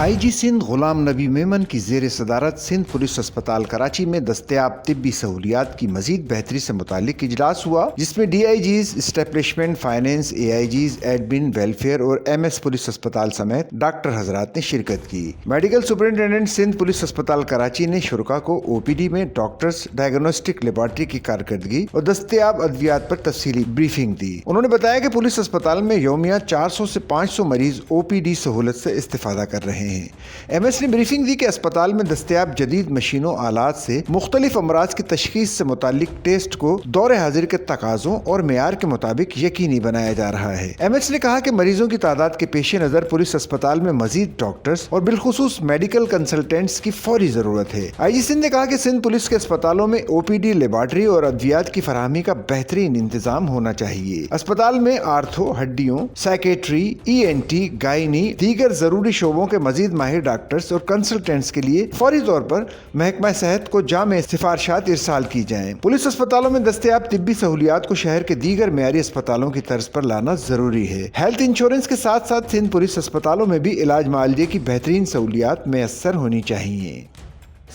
आई जी सिंध गुलाम नबी मेमन की ज़ेर सदारत सिंध पुलिस अस्पताल कराची में दस्तयाब तिब्बी सहूलियात की मजीद बेहतरी से मुतालिक इजलास हुआ, जिसमें DIGs, establishment finance, AIGs, admin, welfare और MS पुलिस अस्पताल समेत डॉक्टर हजरात ने शिरकत की। मेडिकल सुपरिटेंडेंट सिंध पुलिस अस्पताल कराची ने शुरका को OPD में डॉक्टर्स, डायग्नोस्टिक लेबॉर्ट्री की कारकर्दगी और दस्तयाब अद्वियात पर तफसीली ब्रीफिंग दी। उन्होंने बताया कि पुलिस अस्पताल में यौमिया 400 से 500 मरीज OPD सहूलत से इस्तेफादा कर रहे हैं। MS ने ब्रीफिंग दी कि अस्पताल में दस्तयाब जदीद मशीनों आलात से मुख्तलिफ अमराज की तशखीस से मुतालिक टेस्ट को दौरे हाजिर के तकाज़ों और मेयार के मुताबिक यकीनी बनाया जा रहा है। MS ने कहा कि मरीजों की तादाद के पेश नज़र पुलिस अस्पताल में मजीद डॉक्टर्स और बिलखुसूस मेडिकल कंसल्टेंट्स की फौरी जरूरत है। IG सिंध ने कहा कि सिंध पुलिस के अस्पतालों में OPD, लेबॉर्ट्री और अद्वियात की फराहमी का बेहतरीन इंतजाम होना चाहिए। अस्पताल में आर्थो, हड्डियों, साइकेट्री, ENT, गायनी, दीगर जरूरी शोबों के मजीद माहिर डॉक्टर्स और कंसल्टेंट्स के लिए फौरी तौर पर महकमा सेहत को जामे सिफारिशात इरसाल की जाएं। पुलिस अस्पतालों में दस्तयाब तिब्बी सहूलियात को शहर के दीगर मेयारी अस्पतालों की तर्ज पर लाना जरूरी है। हेल्थ इंश्योरेंस के साथ साथ सिंध पुलिस अस्पतालों में भी इलाज मुआलजे की बेहतरीन सहूलियात मैसर होनी चाहिए।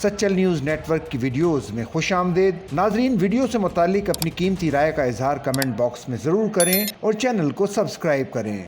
सच्चल न्यूज़ नेटवर्क की वीडियोज़ में खुश आमदेद। नाजरीन, वीडियो से मुतालिक अपनी कीमती राय का इजहार कमेंट बॉक्स में ज़रूर करें और चैनल को सब्सक्राइब करें।